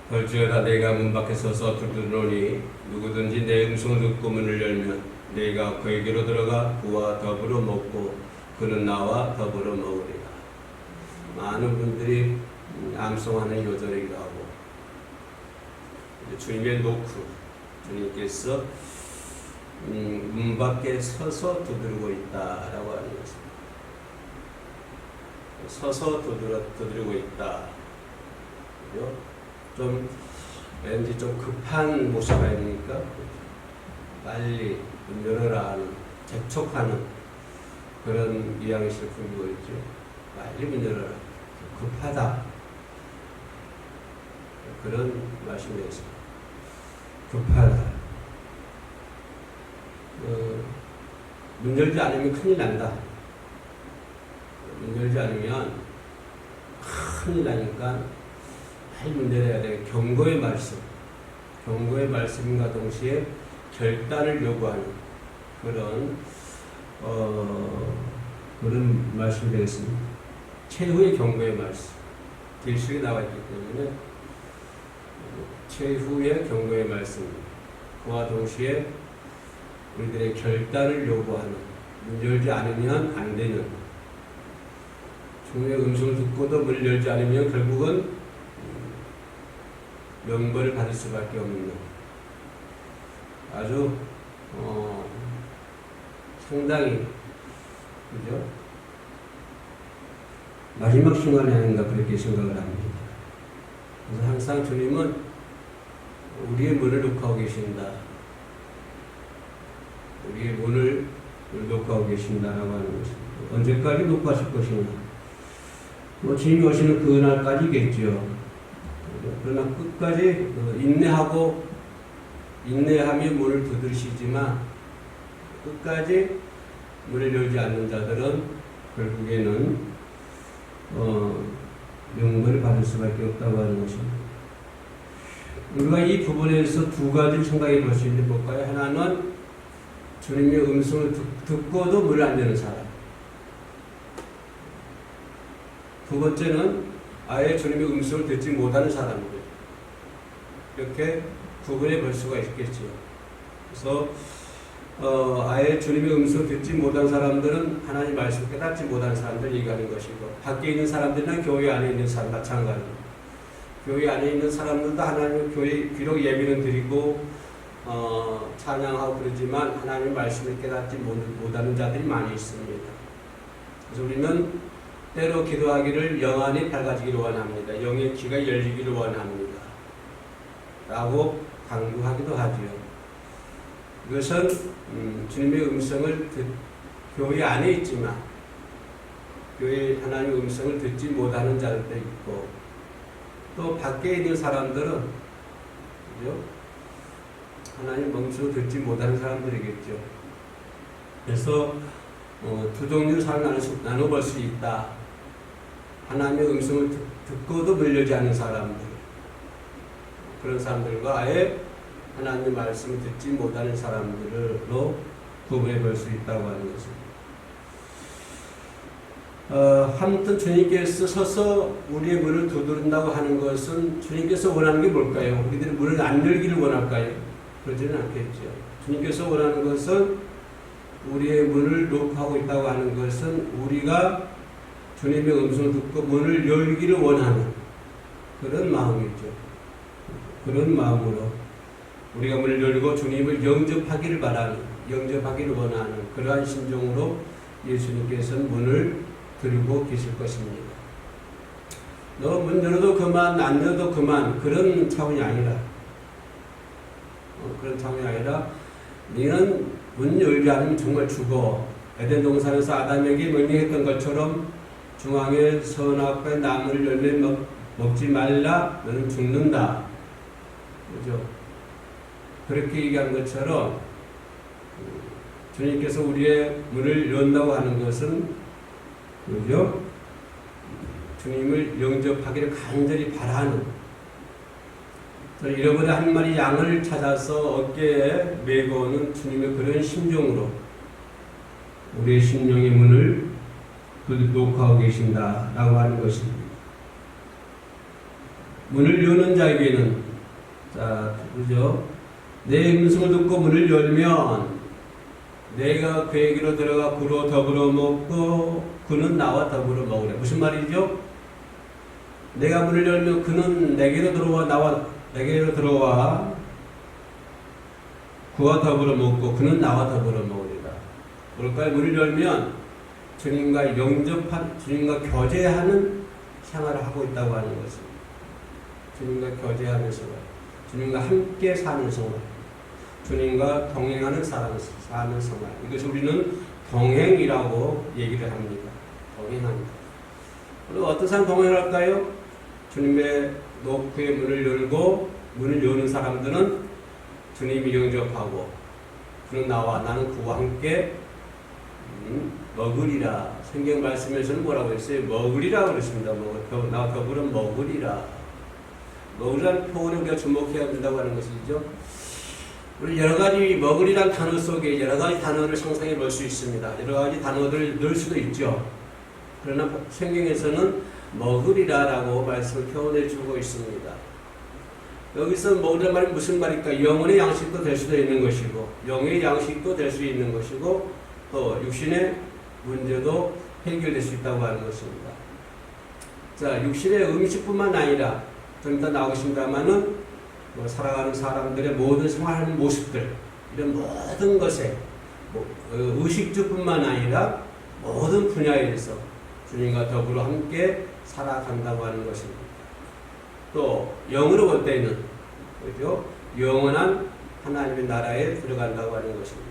벌주어라 내가 문 밖에 서서 두드러니 누구든지 내 음성을 듣고 문을 열면 내가 그에게로 들어가 그와 더불어 먹고 그는 나와 더불어 먹으리라. 많은 분들이 암송하는 요절이기도 하고 주님의 노크, 주님께서 문 밖에 서서 두드리고 있다라고 하는 것입니다. 서서 두드리고 있다. 좀 왠지 좀 급한 모습 아닙니까? 빨리 문 열어라 하는, 재촉하는 그런 이야기를 풀고 있죠. 빨리 문 열어라. 급하다. 그런 말씀이었습니다. 급하다. 문 열지 않으면 큰일 난다. 문 열지 않으면 큰일 나니까 빨리 문 열어야 돼. 경고의 말씀. 경고의 말씀과 동시에 결단을 요구하는 그런 말씀이 되겠습니다. 최후의 경고의 말씀. 길수에 나와 있기 때문에 최후의 경고의 말씀. 그와 동시에 우리들의 결단을 요구하는, 문 열지 않으면 안 되는, 주님의 음성을 듣고도 문을 열지 않으면 결국은 명벌을 받을 수밖에 없는 아주 상당히 그죠? 마지막 순간이 아닌가 그렇게 생각을 합니다. 그래서 항상 주님은 우리의 문을 녹화하고 계신다. 우리의 문을 녹화하고 계신다라고 하는 것입니다. 언제까지 녹화하실 것이냐? 주님이 오시는 그날까지겠죠. 그러나 끝까지 인내하며 문을 두드리시지만 끝까지 문을 열지 않는 자들은 결국에는 명분을 받을 수밖에 없다고 하는 것입니다. 우리가 이 부분에서 두 가지를 생각해 볼 수 있는데 볼까요? 하나는 주님의 음성을 듣고도 문을 안 여는 사람. 두 번째는 아예 주님의 음성을 듣지 못하는 사람들. 이렇게 구분해 볼 수가 있겠죠. 그래서 아예 주님의 음성을 듣지 못한 사람들은 하나님 말씀을 깨닫지 못하는 사람들 얘기하는 것이고, 밖에 있는 사람들이나 교회 안에 있는 사람 마찬가지입니다. 교회 안에 있는 사람들도 하나님 교회 비록 예배는 드리고 찬양하고 그러지만 하나님의 말씀을 깨닫지 못하는 자들이 많이 있습니다. 그래서 우리는 때로 기도하기를 영안이 밝아지기를 원합니다. 영의 귀가 열리기를 원합니다. 라고 강조하기도 하지요. 이것은 주님의 음성을 교회 안에 있지만 교회 하나님의 음성을 듣지 못하는 자들도 있고, 또 밖에 있는 사람들은 그죠? 하나님 음성을 듣지 못하는 사람들이겠죠. 그래서 두 종류의 사람을 나눠볼 수 있다. 하나님의 음성을 듣고도 물려지 않는 사람들, 그런 사람들과 아예 하나님의 말씀을 듣지 못하는 사람들로 구분해 볼 수 있다고 하는 것입니다. 아무튼 주님께서 서서 우리의 문을 두드린다고 하는 것은 주님께서 원하는 게 뭘까요? 우리들이 문을 안 열기를 원할까요? 그러지는 않겠죠. 주님께서 원하는 것은 우리의 문을 녹화하고 있다고 하는 것은 우리가 주님의 음성을 듣고 문을 열기를 원하는 그런 마음이죠. 그런 마음으로 우리가 문을 열고 주님을 영접하기를 바라는, 영접하기를 원하는 그러한 심정으로 예수님께서는 문을 들고 계실 것입니다. 너 문 열어도 그만, 안 열어도 그만, 그런 차원이 아니라 그런 차원이 아니라 너는 문 열지 않으면 정말 죽어. 에덴 동산에서 아담에게 명령했던 것처럼 중앙에 선악과의 나무를 열매 먹지 말라, 너는 죽는다. 그죠? 그렇게 얘기한 것처럼 주님께서 우리의 문을 연다고 하는 것은 그죠? 주님을 영접하기를 간절히 바라는, 잃어버린 한 마리 양을 찾아서 어깨에 메고 오는 주님의 그런 심정으로 우리의 심령의 문을 녹화하고 계신다라고 하는 것입니다. 문을 여는 자에게는, 자, 그죠? 내 음성을 듣고 문을 열면 내가 그에게로 들어가 그로 더불어 먹고 그는 나와 더불어 먹으래. 무슨 말이죠? 내가 문을 열면 그는 내게로 들어와 나와 내게로 들어와 그와 더불어 먹고 그는 나와 더불어 먹으리라. 그럴까요? 문을 열면 주님과 영접한, 주님과 교제하는 생활을 하고 있다고 하는 것입니다. 주님과 교제하는 생활, 주님과 함께 사는 생활, 주님과 동행하는 사는 생활. 이것을 우리는 동행이라고 얘기를 합니다. 동행합니다. 그리고 어떤 사람 동행할까요? 주님의 노크의 문을 열고 문을 여는 사람들은 주님이 영접하고 그는 나와 나는 그와 함께 먹으리라. 성경 말씀에서는 뭐라고 했어요? 먹으리라 그랬습니다. 나와 더불어 먹으리라. 먹으리라는 표현에 우리가 주목해야 된다고 하는 것이죠. 우리 여러 가지 먹으리란 단어 속에 여러 가지 단어를 상상해 볼 수 있습니다. 여러 가지 단어들을 넣을 수도 있죠. 그러나 성경에서는 먹으리라라고 말씀을 표현해 주고 있습니다. 여기서 먹으리란 말이 무슨 말일까? 영혼의 양식도 될 수도 있는 것이고 영의 양식도 될 수 있는 것이고 또 육신의 문제도 해결될 수 있다고 하는 것입니다. 자, 육신의 음식뿐만 아니라 좀 이따 나오겠습니다만은 살아가는 사람들의 모든 생활하는 모습들 이런 모든 것에 의식주뿐만 아니라 모든 분야에서 주님과 더불어 함께 살아간다고 하는 것입니다. 또 영으로 볼 때는 그죠? 영원한 하나님의 나라에 들어간다고 하는 것입니다.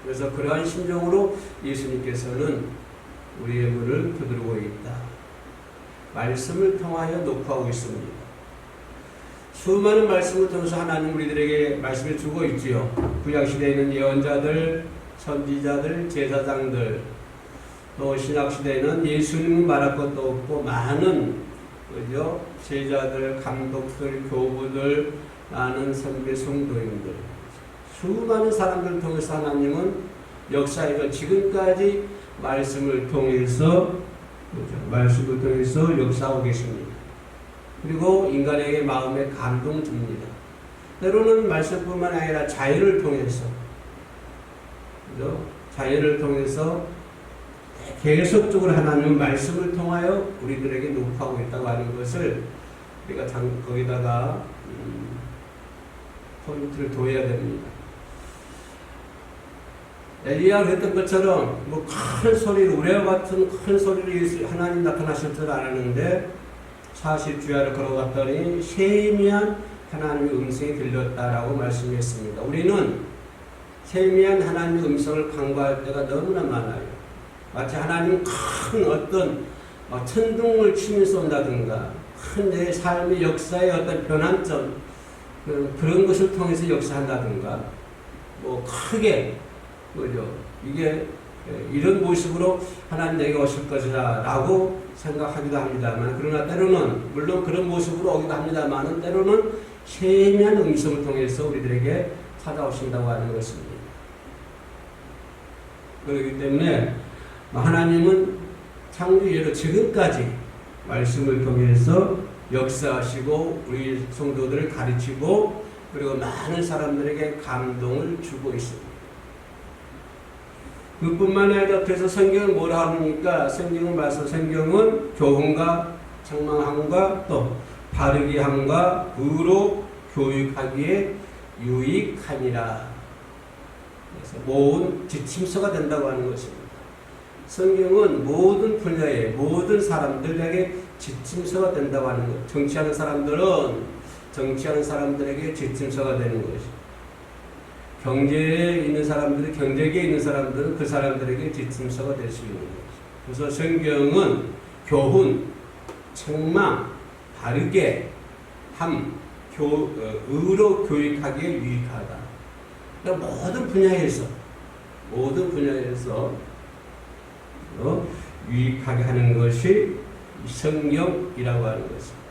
그래서 그러한 심정으로 예수님께서는 우리의 문을 두드리고 있다. 말씀을 통하여 녹화하고 있습니다. 수많은 말씀을 통해서 하나님 우리들에게 말씀을 주고 있지요. 구약시대에 있는 예언자들, 선지자들, 제사장들, 또 신학시대에는 예수님은 말할 것도 없고 많은 그죠? 제자들, 감독들, 교부들, 많은 선배 성도인들, 수많은 사람들을 통해서 하나님은 역사에서 지금까지 말씀을 통해서 그죠? 말씀을 통해서 역사하고 계십니다. 그리고 인간에게 마음에 감동 줍니다. 때로는 말씀뿐만 아니라 자연을 통해서 그죠? 자연을 통해서 계속적으로 하나님은 말씀을 통하여 우리들에게 녹화하고 있다고 하는 것을 우리가 거기다가 포인트를 둬야 됩니다. 엘리야가 했던 것처럼 큰 소리로 우레와 같은 큰 소리로 하나님 나타나실 줄 알았는데 40주야를 걸어갔더니 세미한 하나님의 음성이 들렸다라고 말씀했습니다. 우리는 세미한 하나님의 음성을 간과할 때가 너무나 많아요. 마치 하나님 큰 어떤 천둥을 치면서 온다든가 큰 내 삶의 역사의 어떤 변환점 그런 것을 통해서 역사한다든가 크게 그죠? 이게 이런 모습으로 하나님 내게 오실 것이다 라고 생각하기도 합니다만 그러나 때로는 물론 그런 모습으로 오기도 합니다만 때로는 세미한 음성을 통해서 우리들에게 찾아오신다고 하는 것입니다. 그렇기 때문에 하나님은 창조 이래로 지금까지 말씀을 통해서 역사하시고 우리 성도들을 가르치고 그리고 많은 사람들에게 감동을 주고 있습니다. 그뿐만 아니라 그래서 성경은 뭐라 합니까? 성경은 교훈과 책망함과 또 바르게 함과 의로 교육하기에 유익하니라. 그래서 모든 지침서가 된다고 하는 것입니다. 성경은 모든 분야의 모든 사람들에게 지침서가 된다고 하는 것. 정치하는 사람들에게 지침서가 되는 것입니다. 경제에 있는 사람들은 경제계에 있는 사람들은 그 사람들에게 지침서가 될 수 있는 것이죠. 그래서 성경은 교훈, 책망, 바르게 함, 의로 교육하기에 유익하다. 그러니까 모든 분야에서 유익하게 하는 것이 성경이라고 하는 것입니다.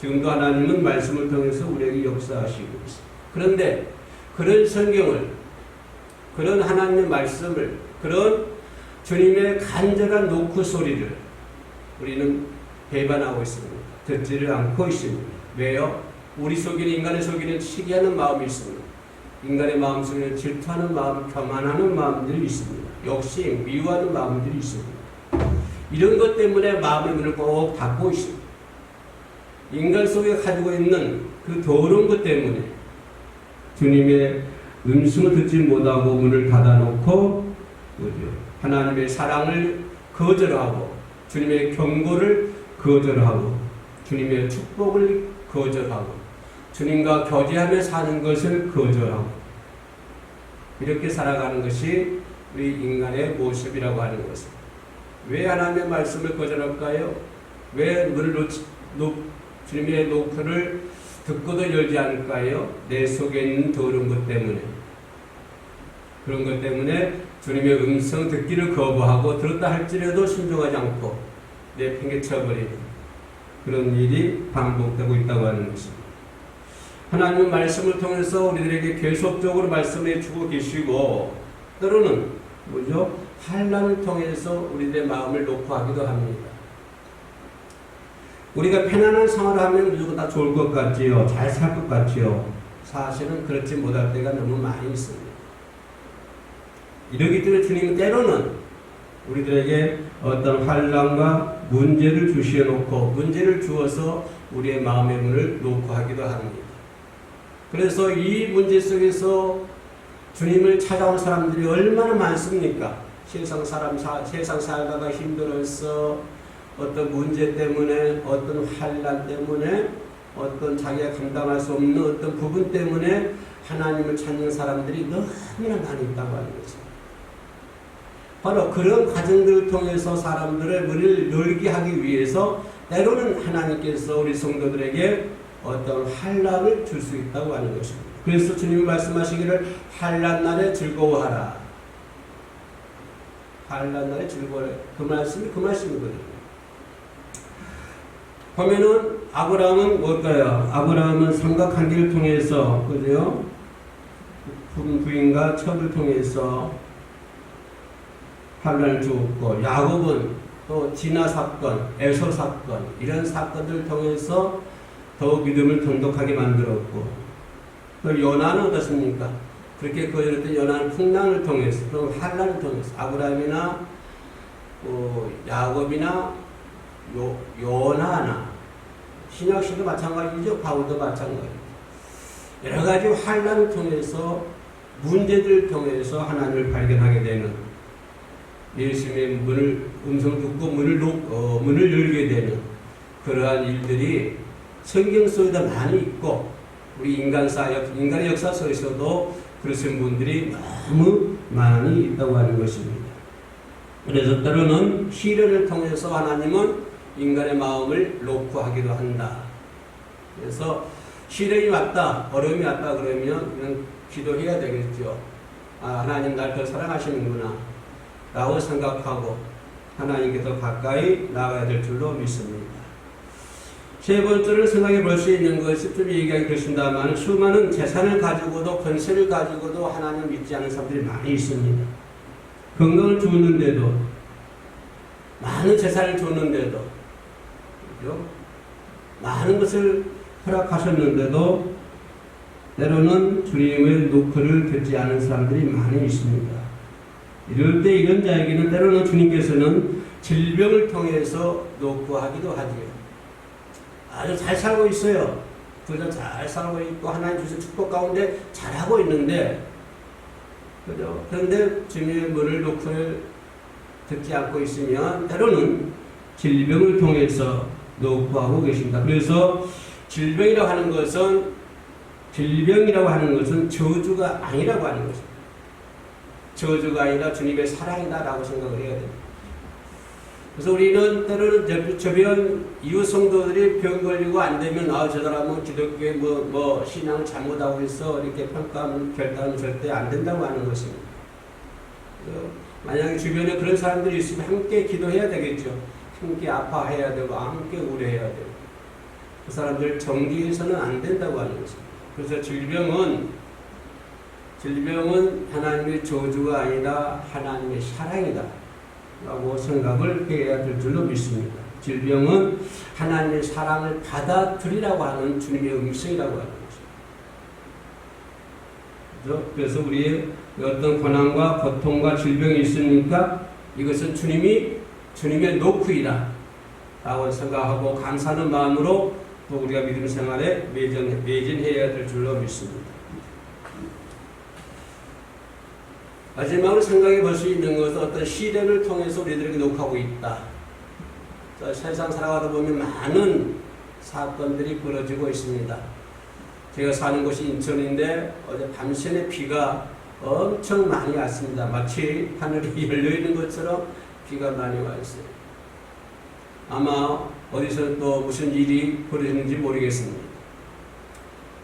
지금도 하나님은 말씀을 통해서 우리에게 역사하시고 있습니다. 그런데 그런 성경을, 그런 하나님의 말씀을, 그런 주님의 간절한 노크 소리를 우리는 배반하고 있습니다. 듣지를 않고 있습니다. 왜요? 우리 속에는, 인간의 속에는 시기하는 마음이 있습니다. 인간의 마음 속에는 질투하는 마음, 교만하는 마음들이 있습니다. 욕심, 미워하는 마음들이 있습니다. 이런 것 때문에 마음의 문을 꼭 닫고 있습니다. 인간 속에 가지고 있는 그 더러운 것 때문에 주님의 음성을 듣지 못하고 문을 닫아놓고 하나님의 사랑을 거절하고 주님의 경고를 거절하고 주님의 축복을 거절하고 주님과 교제하며 사는 것을 거절하고 이렇게 살아가는 것이 우리 인간의 모습이라고 하는 것입니다. 왜 하나님의 말씀을 거절할까요? 왜 문을 주님의 노크를 듣고도 열지 않을까요? 내 속에 있는 더러운 것 때문에. 그런 것 때문에 주님의 음성 듣기를 거부하고 들었다 할지라도 순종하지 않고 내팽개쳐버리는 그런 일이 반복되고 있다고 하는 것입니다. 하나님은 말씀을 통해서 우리들에게 계속적으로 말씀해 주고 계시고 때로는 뭐죠? 환난을 통해서 우리들의 마음을 놓고 하기도 합니다. 우리가 편안한 생활을 하면 무조건 다 좋을 것 같지요. 잘 살 것 같지요. 사실은 그렇지 못할 때가 너무 많이 있습니다. 이러기 때문에 주님은 때로는 우리들에게 어떤 환난과 문제를 주시어놓고 문제를 주어서 우리의 마음의 문을 놓고 하기도 합니다. 그래서 이 문제 속에서 주님을 찾아온 사람들이 얼마나 많습니까? 세상 살다가 힘들어서 어떤 문제 때문에, 어떤 환난 때문에, 어떤 자기가 감당할 수 없는 어떤 부분 때문에 하나님을 찾는 사람들이 너무나 많이 있다고 하는 거죠. 바로 그런 과정들을 통해서 사람들의 문을 열게 하기 위해서 때로는 하나님께서 우리 성도들에게 어떤 환난을 줄 수 있다고 하는 것입니다. 그래서 주님이 말씀하시기를 환난 날에 즐거워하라. 환난 날에 즐거워하라. 그 말씀이 그 말씀이거든요. 보면은 아브라함은 뭘까요? 아브라함은 삼각관계를 통해서 그죠? 부인과 첩을 통해서 환난을 주었고 야곱은 또 디나 사건, 에서 사건 이런 사건들을 통해서 더욱 믿음을 돈독하게 만들었고 또 요나는 어떻습니까? 그렇게 거절했던 요나는 풍랑을 통해서 또 환난을 통해서 아브라함이나 야곱이나 요나나 신약시도 마찬가지죠. 바울도 마찬가지죠. 여러 가지 환난을 통해서 문제들을 통해서 하나님을 발견하게 되는 예수님의 음성을 듣고 문을 열게 되는 그러한 일들이 성경 속에도 많이 있고 우리 인간의 역사 속에서도 그러신 분들이 너무 많이 있다고 하는 것입니다. 그래서 때로는 시련을 통해서 하나님은 인간의 마음을 놓고 하기도 한다. 그래서 시련이 왔다, 어려움이 왔다 그러면 그냥 기도해야 되겠죠. 하나님 날 더 사랑하시는구나 라고 생각하고 하나님께 더 가까이 나아가야 될 줄로 믿습니다. 세 번째로 생각해 볼 수 있는 것이 좀 얘기하기 그렇습니다만 수많은 재산을 가지고도 권세를 가지고도 하나님을 믿지 않는 사람들이 많이 있습니다. 건강을 주었는데도 많은 재산을 줬는데도 그렇죠? 많은 것을 허락하셨는데도 때로는 주님의 노크를 듣지 않은 사람들이 많이 있습니다. 이럴 때 이런 자에게는 때로는 주님께서는 질병을 통해서 노크하기도 하지요. 아주 잘 살고 있어요. 그저 잘 살고 있고 하나님 주신 축복 가운데 잘하고 있는데 그죠? 그런데 주님의 문을 노크를 듣지 않고 있으면 때로는 질병을 통해서 노크하고 계십니다. 그래서 질병이라고 하는 것은 저주가 아니라고 하는 것입니다. 저주가 아니라 주님의 사랑이다라고 생각을 해야 됩니다. 그래서 우리는 때로는 주변 이웃 성도들이 병 걸리고 안 되면 저 사람은 기독교에 신앙을 잘못하고 있어 이렇게 평가하면 결단하면 절대 안 된다고 하는 것입니다. 만약에 주변에 그런 사람들이 있으면 함께 기도해야 되겠죠. 함께 아파해야 되고 함께 우려해야 되고 그 사람들 정죄해서는 안 된다고 하는 것입니다. 그래서 질병은 하나님의 저주가 아니라 하나님의 사랑이다 라고 생각을 해야 될 줄로 믿습니다. 질병은 하나님의 사랑을 받아들이라고 하는 주님의 음성이라고 하는 것이죠. 그래서 우리의 어떤 고난과 고통과 질병이 있으니까 이것은 주님의 노크이다 라고 생각하고 감사하는 마음으로 또 우리가 믿음 생활에 매진해야 될 줄로 믿습니다. 마지막으로 생각해 볼 수 있는 것은 어떤 시련을 통해서 우리들에게 녹하고 있다. 세상 살아가다 보면 많은 사건들이 벌어지고 있습니다. 제가 사는 곳이 인천인데 어제 밤새내 비가 엄청 많이 왔습니다. 마치 하늘이 열려있는 것처럼 비가 많이 와 있어요. 아마 어디서 또 무슨 일이 벌어졌는지 모르겠습니다.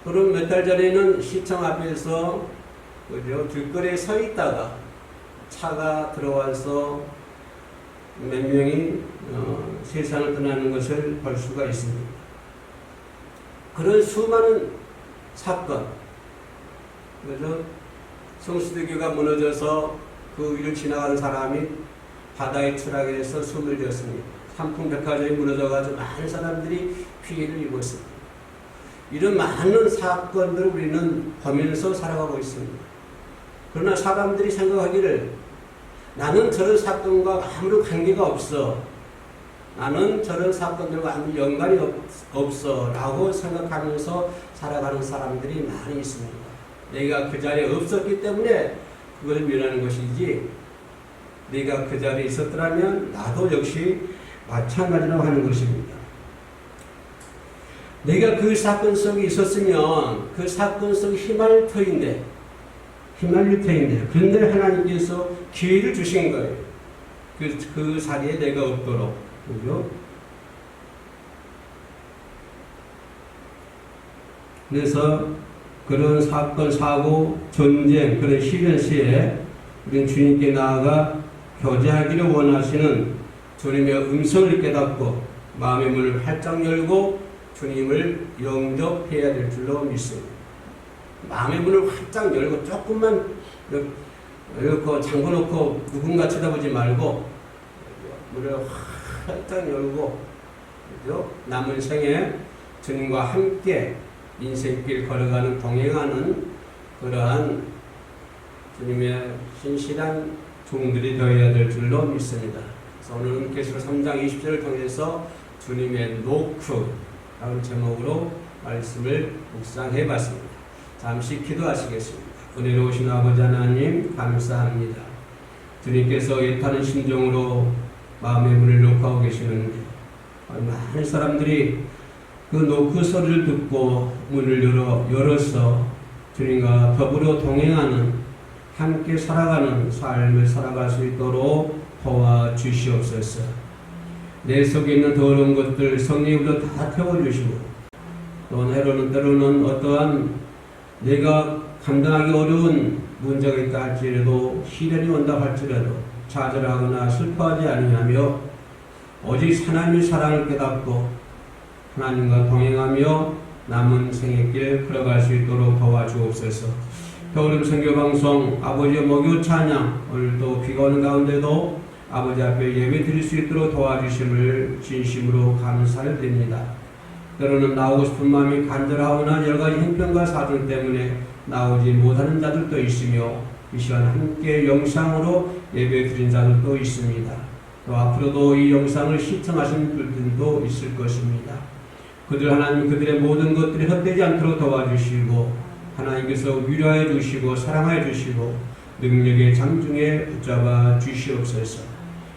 그럼 몇 달 전에는 시청 앞에서 길거리에 서 있다가 차가 들어와서 몇 명이 세상을 떠나는 것을 볼 수가 있습니다. 그런 수많은 사건, 그래서 성수대교가 무너져서 그 위를 지나가는 사람이 바다에 추락해서 숨을 지었습니다. 삼풍백화점이 무너져가지고 많은 사람들이 피해를 입었습니다. 이런 많은 사건들을 우리는 보면서 살아가고 있습니다. 그러나 사람들이 생각하기를 나는 저런 사건과 아무런 관계가 없어. 나는 저런 사건들과 아무 연관이 없어. 라고 생각하면서 살아가는 사람들이 많이 있습니다. 내가 그 자리에 없었기 때문에 그걸 면하는 것이지 내가 그 자리에 있었더라면 나도 역시 마찬가지라고 하는 것입니다. 내가 그 사건 속에 있었으면 그 사건 속에 휘말릴 터인데 그런데 하나님께서 기회를 주신 거예요. 그 자리에 내가 없도록. 그죠? 그래서 그런 사건, 사고, 전쟁, 그런 시련 시에 우리는 주님께 나아가 교제하기를 원하시는 주님의 음성을 깨닫고 마음의 문을 활짝 열고 주님을 영접해야 될 줄로 믿습니다. 마음의 문을 활짝 열고 조금만 이렇게 잠궈놓고 누군가 쳐다보지 말고 문을 활짝 열고 남은 생에 주님과 함께 인생길 걸어가는 동행하는 그러한 주님의 신실한 종들이 되어야 될 줄로 믿습니다. 그래서 오늘은 계시록 3장 20절을 통해서 주님의 노크 라는 제목으로 말씀을 묵상해 봤습니다. 잠시 기도하시겠습니다. 은혜로우신 아버지 하나님 감사합니다. 주님께서 애타는 심정으로 마음의 문을 녹화하고 계시는데 많은 사람들이 그 노크 소리를 듣고 문을 열어서 주님과 더불어 동행하는 함께 살아가는 삶을 살아갈 수 있도록 도와주시옵소서. 내 속에 있는 더러운 것들 성령으로 다 태워주시고 또 때로는 어떠한 내가 감당하기 어려운 문제가 있다 할지라도 시련이 온다 할지라도 좌절하거나 슬퍼하지 아니하며 오직 하나님의 사랑을 깨닫고 하나님과 동행하며 남은 생의 길 걸어갈 수 있도록 도와주옵소서. 겨울음 선교방송 아버지의 목요 찬양 오늘도 비가 오는 가운데도 아버지 앞에 예배 드릴 수 있도록 도와주심을 진심으로 감사를 드립니다. 때로는 나오고 싶은 마음이 간절하거나 여러가지 형편과 사정 때문에 나오지 못하는 자들도 있으며 이 시간 함께 영상으로 예배 드린 자들도 있습니다. 또 앞으로도 이 영상을 시청하시는 분들도 있을 것입니다. 그들 하나님 그들의 모든 것들이 헛되지 않도록 도와주시고 하나님께서 위로해 주시고 사랑해 주시고 능력의 장중에 붙잡아 주시옵소서.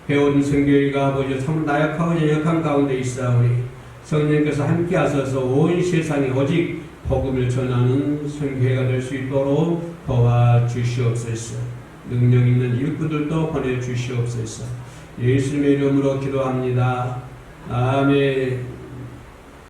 배우는 성교회가 아버지 참 나약하고 연약한 가운데 있사오니 성령께서 함께 하셔서 온 세상에 오직 복음을 전하는 성교회가 될 수 있도록 도와주시옵소서. 능력 있는 일꾼들도 보내주시옵소서. 예수님의 이름으로 기도합니다. 아멘.